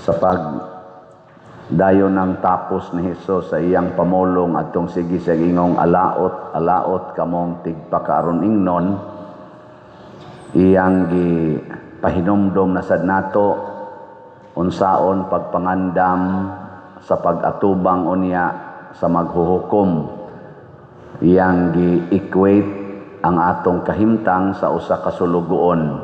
sa dayon ng tapos ni Hesus sa iyang pamulong atong sige sa ingong alaot kamong tigpakaron ingnon, iyang pahinumdom na sad nato unsaon pagpangandam sa pag-atubang unya sa maghuhukom. Iyang gi-equate ang atong kahimtang sa usa ka sulugoon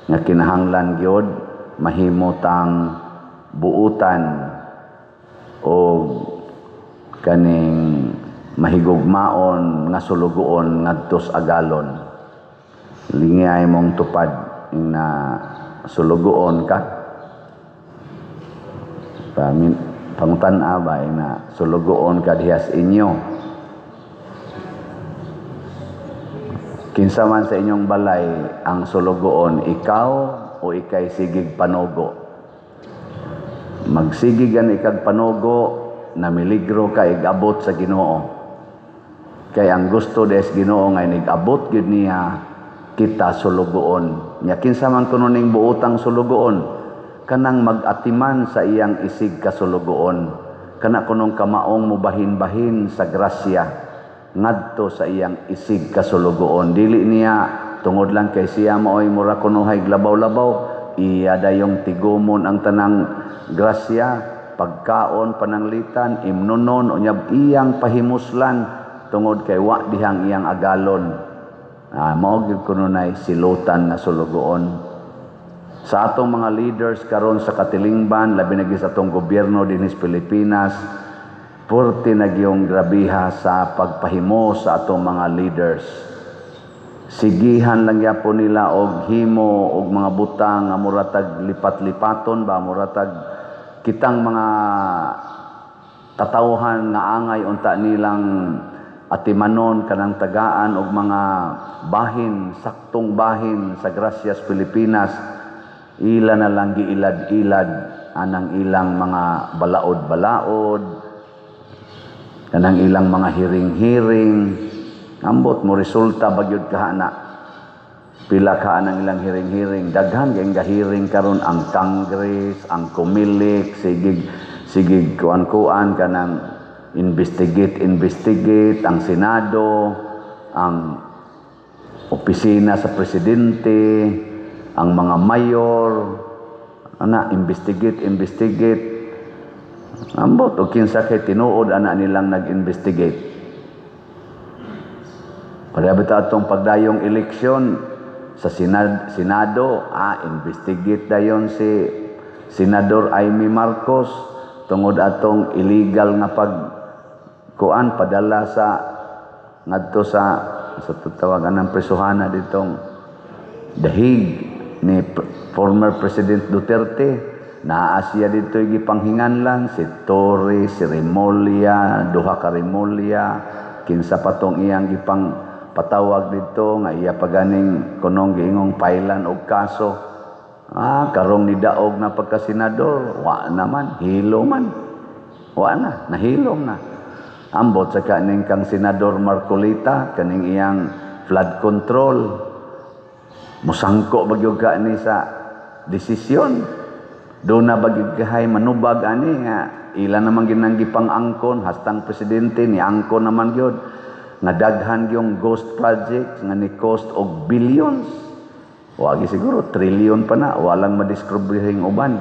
nga kinahanglan gyud mahimutang buutan o kaning mahigugmaon nga sulugoon ngadto sa agalon. Lingay mong tupad na sulugoon ka. Pangutan-a ba na sulugoon ka diha sa inyo. Kinsa man sa inyong balay ang sulugoon, ikaw o ikay sigig panugo. Magsigigan ikag panugo na miligro ka igabot sa Ginoo. Kay ang gusto des Ginoo nga nigabot gid niya kita sulugoon. Nya kinsa man kuno ning buotang sulugoon, kanang mag-atiman sa iyang isig ka sulugoon. Kana kunong kamaong mubahin-bahin sa grasya ngadto sa iyang isig ka sulugoon. Dili niya tungod lang kay siya maoy mura kunuhay glabaw-labaw, iya dayong tigumon ang tanang grasya, pagkaon, pananglitan, imnunon, unyab iyang pahimuslan tungod kay wa dihang iyang agalon. Mao gyud kununay silutan na sulugoon. Sa atong mga leaders karon sa katilingban, labi na sa atong gobyerno dinhi sa Pilipinas, purti na gyung grabiha sa pagpahimo sa atong mga leaders. Sigihan lang yapon nila og himo og mga butang nga muratag lipat-lipaton ba, muratag kitang mga katawhan nga angay unta nilang atimanon kanang tagaan og mga bahin, saktong bahin sa Gracias Pilipinas. Ila na lang giilad-ilad anang ilang mga balaod-balaod, kanang ilang mga hiring-hiring. Ambot mo resulta bagyod kahana. Pila ka anang ilang hiring-hiring, daghan kay gahiring karon ang Congress, ang Kumilik, sigig kuan-kuan kanang investigate ang Senado, ang opisina sa presidente, ang mga mayor, investigate. Ambot o kinsa kay tinuod ana nilang nag-investigate. Pagabot atong pagdayong eleksyon sa Senado, investigate dayon si Senador Amy Marcos tungod atong illegal nga padala sa ngadto sa tatawagan ng presuhana ditong dahig ni former President Duterte. Naa siya dito gipanghinganlan si Torres, si Remulla, duha ka Remulla, kinsa patong iyang gipang patawag dito nga iya paganing kunong giingong pailan og kaso. Karong ni daog na pagka-senador, wa naman, hilo man. Wa na, nahilom na. Ambot sa kaning kang Senador Marcolita, kaning iyang flood control. Musangko bagyog ka ni sa desisyon. Doon na bagyog kahay manubag ani nga ila naman ginang gipang-angkon, hastang presidente ni angkon naman gyud. Nga daghan yung ghost projects nga ni cost og billions. Wagi siguro trillion pa na, walang madiskubrihing uban.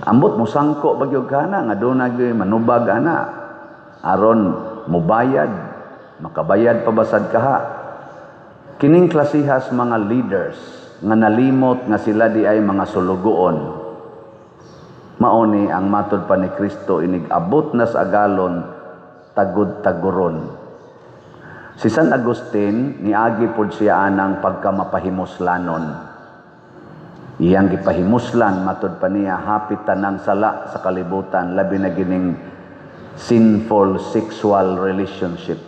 Ambot mo sangko bagyog kana nga doon na gyud manubag ana aron mubayad, makabayad pabasad kaha. Kining klasihas mga leaders nga nalimot nga sila di ay mga sulugoon. Mauni ang matud pa ni Kristo inig-abot na sa agalon tagud-taguron. Si San Agustin niagi pod siya anang pagkamapahimuslanon. Iyang gipahimuslan matud pa niya hapit tanang sala sa kalibutan labi na gining sinful sexual relationship.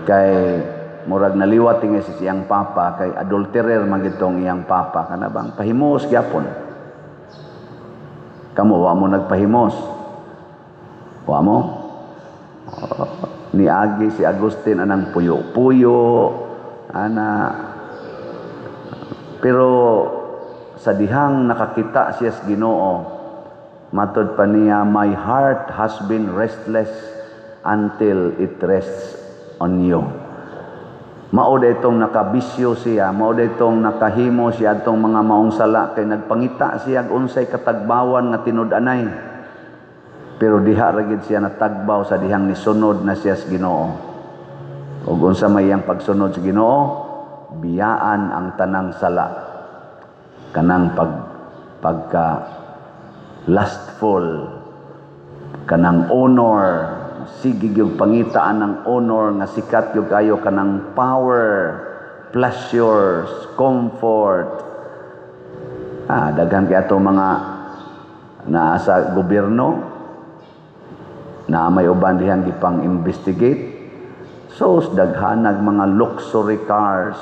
Kay murag naliwat nga si siyang papa kay adulterer man gitong iyang papa kana bang pahimos gyapon. Kamo wa mo nagpahimos. Wa mo niagi si Agustin anang puyo-puyo ana, pero sa dihang nakakita siya sa Ginoo, matod pa niya, my heart has been restless until it rests on you. Mao itong nakabisyo siya, mao itong nakahimo siya atong mga maong sala, kay nagpangita siya unsay katagbawan nga tinud-anay. Pero diha ragid siya natagbaw sa dihang nisunod na siya sa Ginoo. Ug unsa may iyang pagsunod sa Ginoo, biyaan ang tanang sala. Kanang pagka lustful, kanang honor, sige yung pangitaan ng honor nga sikat yung kayo kanang power, pleasures, comfort. Daghan kaya itong mga naa sa gobyerno na may uban dihang gipang investigate. So daghanag mga luxury cars,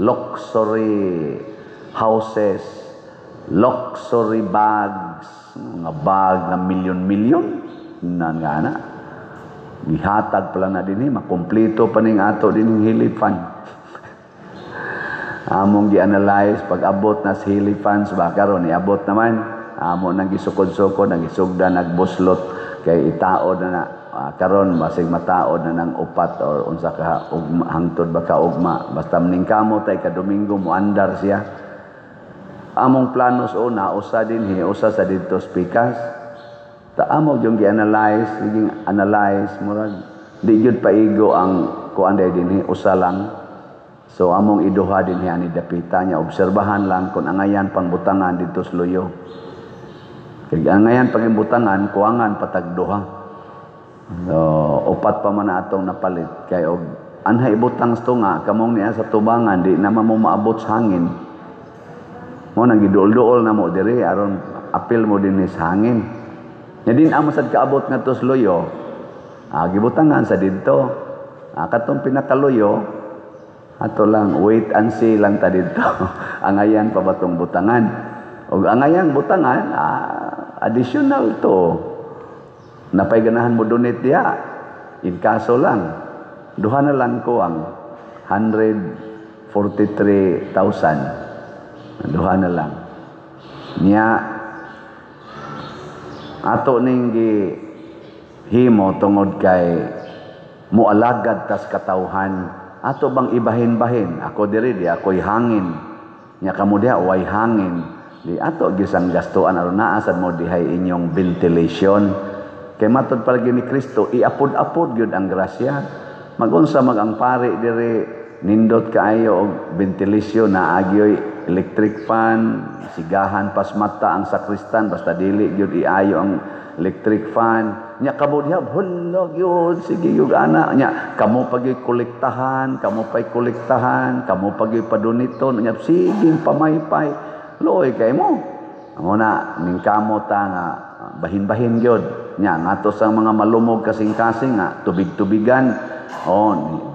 luxury houses, luxury bags, mga bag na milyon-milyon na nga na. Gihatag pala na din makumpleto pa ning ato din hilipan. Among gi-analyze pag abot na sa hilipans ba karon iabot naman amo nang gisukod-sukod nang gisugda nagbuslot kay itaod na karon basig mataod na ng upat or unsa ka hangtod ba ka ugma basta mning kamo tay ka Domingo mo andar siya. Among planos una usa din usa sa didto speakers. Amo yung gi-analyze, murag di jud paigo ang kuan day dinhi usa lang. So among iduha dinhi ani dapita nya obserbahan lang kung angayan pangbutangan didto sa luyo. Kay angayan pangimbutangan kuangan patag duha. So upat pa man atong napalit kay og anhay ibutang nga kamong niya sa tubangan di na mo maabot sa hangin. Mo nang giduol-duol na mo diri aron apil mo dinhi sa hangin. Nya din amo sad kaabot nga tos loyo. Gibutangan sa didto. Katong pinakaluyo ato lang wait and see lang ta didto. Angayan pa batong butangan. Og angayang butangan additional to. Napay ganahan mo donate diha. In kaso lang duha na lang ko ang 143,000. Duha na lang. Nya ato ning himo tungod kay mualagad tas katawhan ato bang ibahin-bahin ako diri di ako'y hangin nya kamo diha way hangin di ato gisang gastuan aron naa sad mo dihay inyong ventilation kay matud palagi ni Kristo iapod-apod gyud ang grasya magunsa mag ang pari diri nindot kaayo og ventilation na agyoy electric fan, sigahan pas mata ang sakristan basta dili gyud iayo ang electric fan. Nya kamo diha hulog yun sige gyud ana nya kamo pagi kolektahan, kamo pagi paduniton nya sige pamaypay. Loy kay mo. Amo na ning kamo ta nga bahin-bahin gyud nya ngadto sa mga malumog kasing-kasing nga tubig-tubigan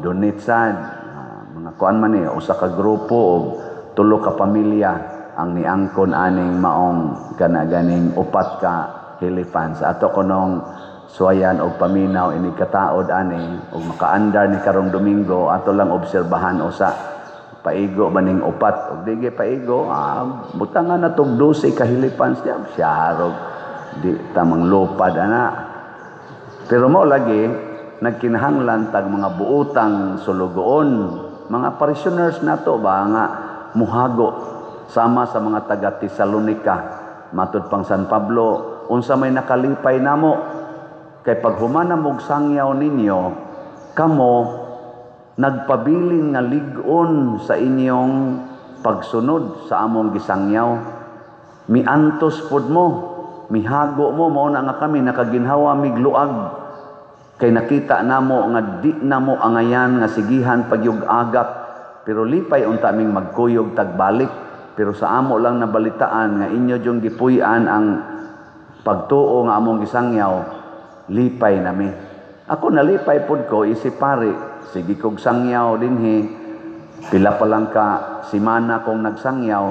donate sad mga kuan man usa ka grupo og tulo ka pamilya ang niangkon aning maong ganing upat ka hilifans ato kunong suwayan og paminaw ini kataod ani og makaandar ni karong Domingo ato lang obserbahan usa paigo maning upat og dige paigo butangan na tog 12 ka hilifans diya syarog di tamang lupad ana pero mo lagi nagkinahanglan tag mga buutang sulugoon mga parishioners nato ba nga muhago sama sa mga taga Tesalonica matud pang San Pablo unsa may nakalipay namo kay paghuman mog sangyaw ninyo kamo nagpabilin nga lig-on sa inyong pagsunod sa among gisangyaw miantos pud mo mihago mo mao na nga kami nakaginhawa migluag kay nakita namo nga di namo angayan nga sigihan pagyug agak pero lipay unta ming magkuyog tagbalik pero sa amo lang nabalitaan nga inyo jung gipuy-an ang pagtuo nga among gisangyaw lipay nami ako nalipay pud ko isip pare sige kog sangyaw dinhi pila pa lang ka semana kong nagsangyaw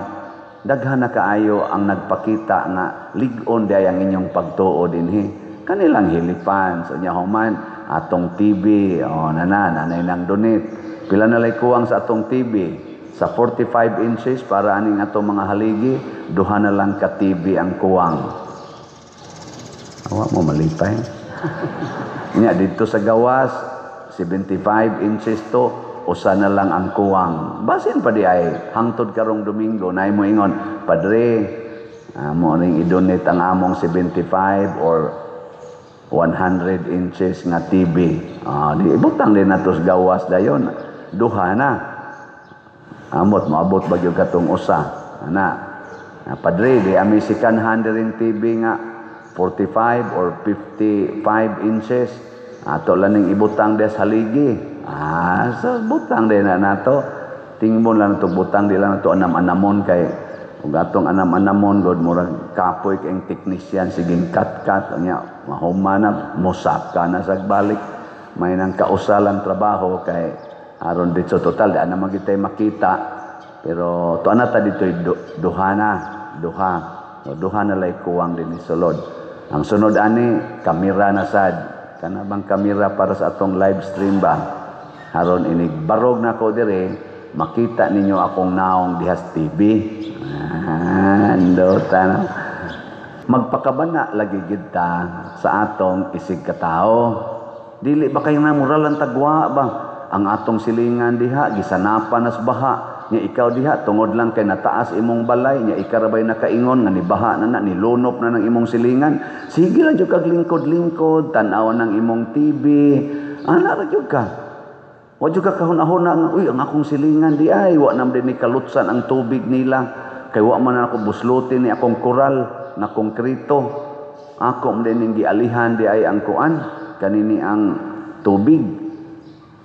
daghan na kaayo ang nagpakita nga lig-on diay ang inyong pagtuo dinhi kanilang hilipan sa nya human atong TV nanay nang donate pila na lay kuwang sa atong TV sa 45 inches para aning atong mga haligi duha na lang ka TV ang kuwang. Awa mo malipay. Nya dito sa gawas 75 inches to, usa na lang ang kuwang. Basin pa di ay hangtod karong Domingo nay mo ingon, Padre, mo ring i-donate ang among 75 or 100 inches nga TV. Di ibutang din nato sa gawas dayon. Duha na. Amot moabot ba gyud katong usa. Padre, di ami second hand ring TV nga 45 or 55 inches. Ato lang ning ibutang des haligi. So butang din na nato. Tingmon lang nato butang di lang nato anam-anamon kay ug atong anam-anamon god murag kapoy kay technician siging cut-cut nya mahumana mosaka na sagbalik. May nang kausalan trabaho kay aron dito total di na magitay makita. Pero to anata dito duha na lay kuwang din isulod. Ang sunod ani kamera na sad. Kana bang kamera para sa atong live stream ba? Haron inig barog na ko dire, makita ninyo akong naong dihas TV. Andota na. Magpakabana lagi gid ta sa atong isig katao. Dili ba kay na moral ang tagwa ba? Ang atong silingan diha gisanapan nas baha. Nya ikaw diha tungod lang kay nataas imong balay, nya ikarabay nakaingon nga nibaha na nilunop na ng imong silingan. Sige lang jud kag lingkod-lingkod, tan-aw ng imong TV. Ana ra jud ka. Wa jud ka kahuna-huna nga uy ang akong silingan di ay wa nam din ni kalutsan ang tubig nila. Kay wa man ako buslutin ni akong koral na konkrito. Ako man din gialihan di ay ang kuan kanini ang tubig.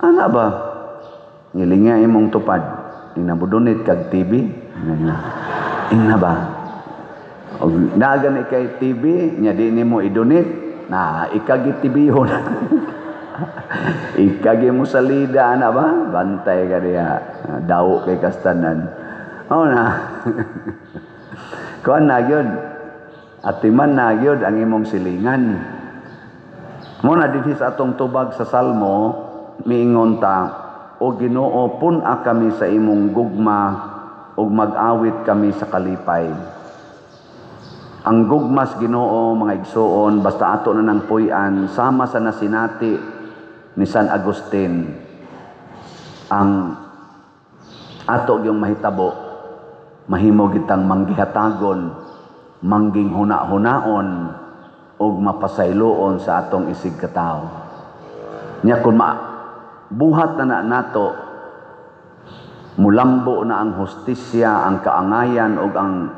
Ana ba? Ngilinga imong tupad. Inabudunit kag TV. Ina ba? Og nagan kay TV nya di nimo idunit na ikagi TV-hon. Ikagi mo salida ana ba? Bantay ka diha. Daw kay kastanan. Na. Kuan na gyud. Atiman na gyud ang imong silingan. Muna dinhi sa atong tubag sa Salmo miingon ta, O Ginoo, pun-a kami sa imong gugma ug mag-awit kami sa kalipay. Ang gugmas Ginoo mga igsoon basta ato na nang puy-an sama sa nasinati ni San Agustin. Ang ato yung mahitabo mahimo gitang manggihatagon, mangging huna-hunaon ug mapasayloon sa atong isig katao. Nya kun buhat na nato mulambo na ang hustisya, ang kaangayan ug ang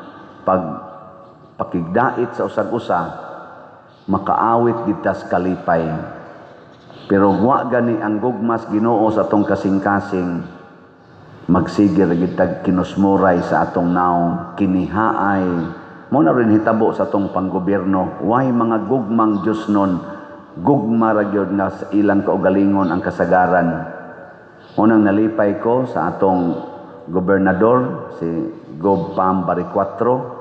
pagpakigdait sa usag-usa, makaawit kita sa kalipay. Pero wa gani ang gugmas Ginoo sa atong kasing-kasing, magsigir gitag kinusmuray sa atong naong kinihaay. Mo na rin hitabo sa atong panggobyerno, way mga gugmang Dios nun, gugma ra gyud nga sa ilang kaugalingon ang kasagaran. Unang nalipay ko sa atong gobernador si Gob Pam Bariccuatro.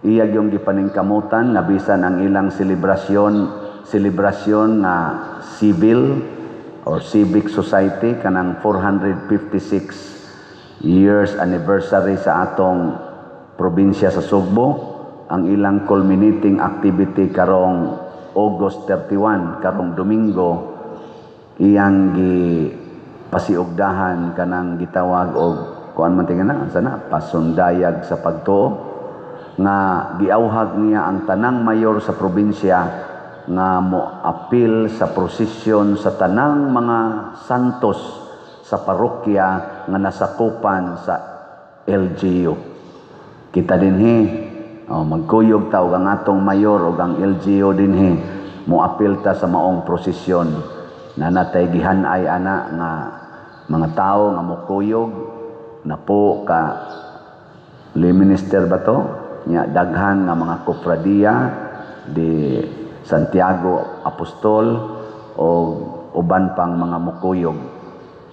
Iya yung gipaningkamutan nga bisan ang ilang selebrasyon na civil or civic society kanang 456 years anniversary sa atong probinsya sa Sugbo. Ang ilang culminating activity karong August 31 karong Domingo iyang pasiugdahan kanang gitawag og kuan man tingana sana pasundayag sa pagtuo nga giawhag niya ang tanang mayor sa probinsya nga moapil sa prosesyon sa tanang mga santos sa parokya nga nasakupan sa LGU. Kita dinhi magkuyog ta og ang atong mayor ug ang LGU dinhi moapil ta sa maong prosesyon na natay gihan-ay ana nga mga tao nga mokuyog na po ka minister ba to nya daghan nga mga kofradiya di Santiago Apostol o uban pang mga mokuyog.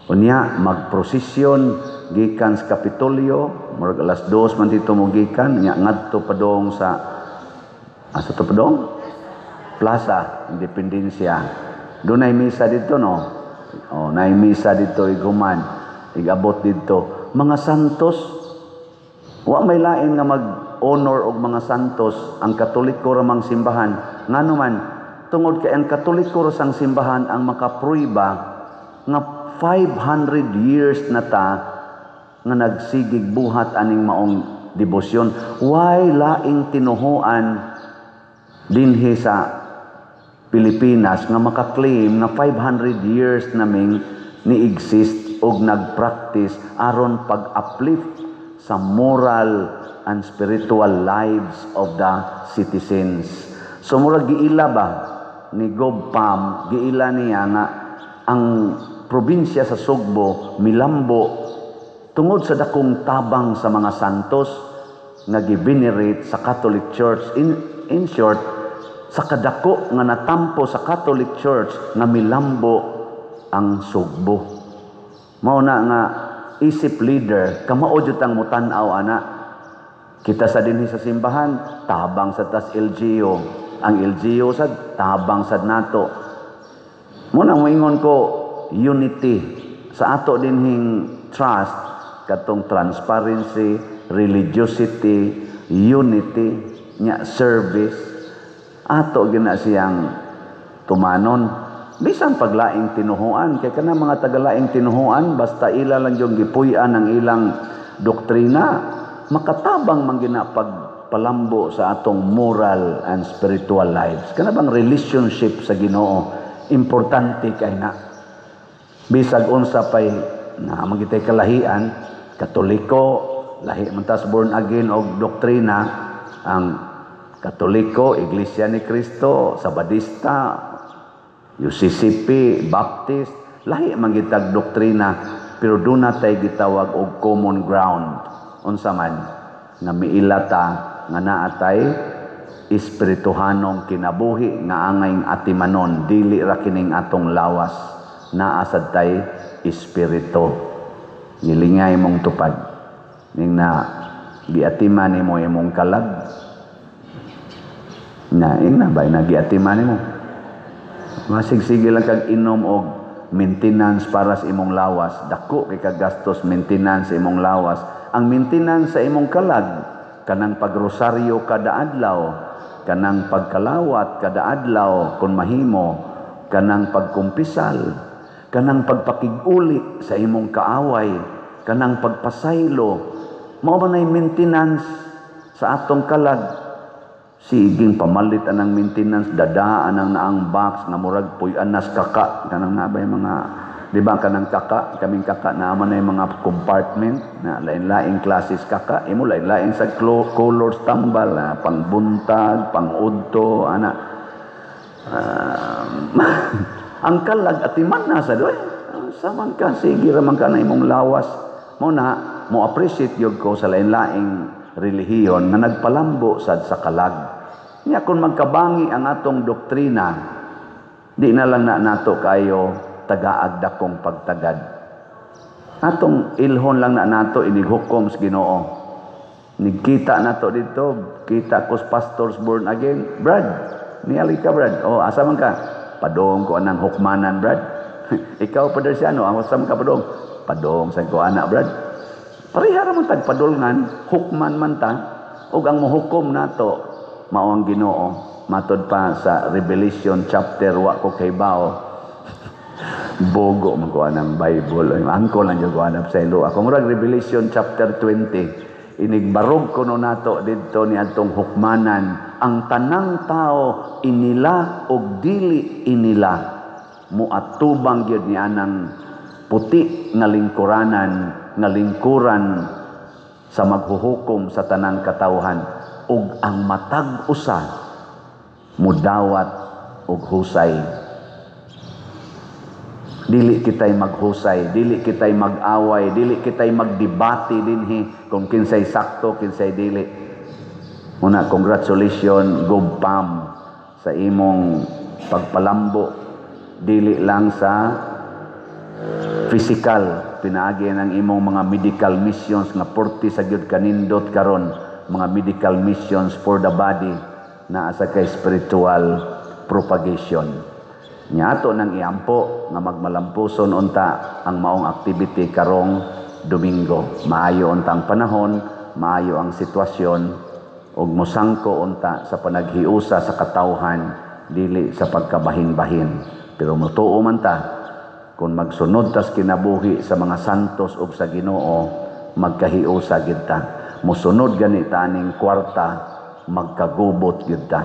Unya magprosesyon gikan sa Kapitolyo murag alas 2 man dito mo gikan nya ngadto padong sa asa to padong Plaza Independencia. Dunay misa dito no. Nay misa dito igabot dito. Mga santos wa may lain nga mag-honor og mga santos ang Katoliko ramang simbahan. Nganuman tungod kay ang Katoliko sang simbahan ang makapruiba nga 500 years na ta nga nagsigig buhat aning maong debosyon. Why laing tinuhuan dinhi sa Pilipinas nga makaklaim nga 500 years naming ni-exist og nag-practice aron pag-uplift sa moral and spiritual lives of the citizens. So murag giila ba ni GovPam, giila niya nga ang probinsya sa Sugbo milambo tungod sa dakong tabang sa mga santos nga givenerate sa Catholic Church. In short, sa kadako nga natampo sa Catholic Church nga milambo ang Sugbo. Mao na nga isip leader kamao jud ang mutan-aw ana. Kita sa dinhi sa simbahan tabang sa tas LGU. Ang LGU sad tabang sad nato. Mo nang moingon ko unity sa ato dinhing trust katong transparency, religiosity, unity, nya service ato gina siyang tumanon bisan paglaing tinuhuan kay kana mga tagalaing tinuhuan basta ila lang yung gipuy-an ang ilang doktrina makatabang man gina pagpalambo sa atong moral and spiritual lives. Kana bang relationship sa Ginoo importante kay na bisag unsa pay na magitay kalahian Katoliko lahi man tas born again og doktrina ang Katoliko, Iglesia ni Cristo, Sabadista, UCCP, Baptist, lahi man gitag doktrina, pero doon natay gitawag og common ground. Unsa man nga miilata nga naatay espirituhanong kinabuhi nga angay atimanon, dili ra kining atong lawas, naasad tay espiritu. Ngilingay mong tupad ning na giatiman nimo imong kalag na ina ba nagiatiman mo masigsige lang kag inom og maintenance para sa imong lawas dako kay kagastos maintenance sa imong lawas. Ang maintenance sa imong kalag kanang pagrosaryo kada adlaw, kanang pagkalawat kada adlaw kun mahimo, kanang pagkumpisal, kanang pagpakig-uli sa imong kaaway, kanang pagpasaylo, mao man ay maintenance sa atong kalag. Siging pamalit anang maintenance, dadaan ang naang box nga murag puy-an nas kaka kanang nabay mga di ba kanang kaka kaming kaka naman ay mga compartment na lain-laing classes kaka imo lain-lain sa colors tambal pangbuntag pangudto ana ang kalag atiman na sa doy saman ka sige ra man ka na imong lawas mo na mo appreciate yun ko sa lain-laing relihiyon na nagpalambo sad sa kalag. Nya kung magkabangi ang atong doktrina, di na lang na nato kayo tagaag dakong pagtagad. Atong ilhon lang na nato inighukom sa Ginoo. Nigkita nato dito, kita kos pastors born again. Brad, niali ka Brad. O asa man ka? Padong ko anang hukmanan Brad. Ikaw Padersiano, asa man ka padong? Padong sa ko anak Brad. Parihara man tag padulngan, hukman man ta, ug ang mohukom nato mao ang Ginoo. Matod pa sa Revelation chapter wa ko kay bao. Bogo man ko anang Bible. Angko lang jud ko anap sa ilo. Akong Revelation chapter 20 inigbarog ko no nato didto ni adtong hukmanan ang tanang tao inila og dili inila muatubang gyud ni anang puti nga lingkuranan nga lingkuran sa maghuhukom sa tanang katawhan ug ang matag usa mudawat og husay. Dili kitay maghusay, dili kitay mag-away, dili kitay magdebate dinhi kung kinsay sakto, kinsay dili. Una, congratulations GovPam sa imong pagpalambo dili lang sa physical, pinaagi ng imong mga medical missions nga porti sa gyud kanindot karon, mga medical missions for the body na asa kay spiritual propagation. Nya ato nang iampo nga magmalampuson unta ang maong activity karong Domingo. Maayo untang panahon, maayo ang sitwasyon, ug mosangko unta sa panaghiusa sa katawhan dili sa pagkabahin-bahin. Pero mutuo man ta kung magsunod tas kinabuhi sa mga santos ug sa Ginoo, magkahiusa gid ta. Mosunod gani ta ning kwarta, magkagubot gid ta.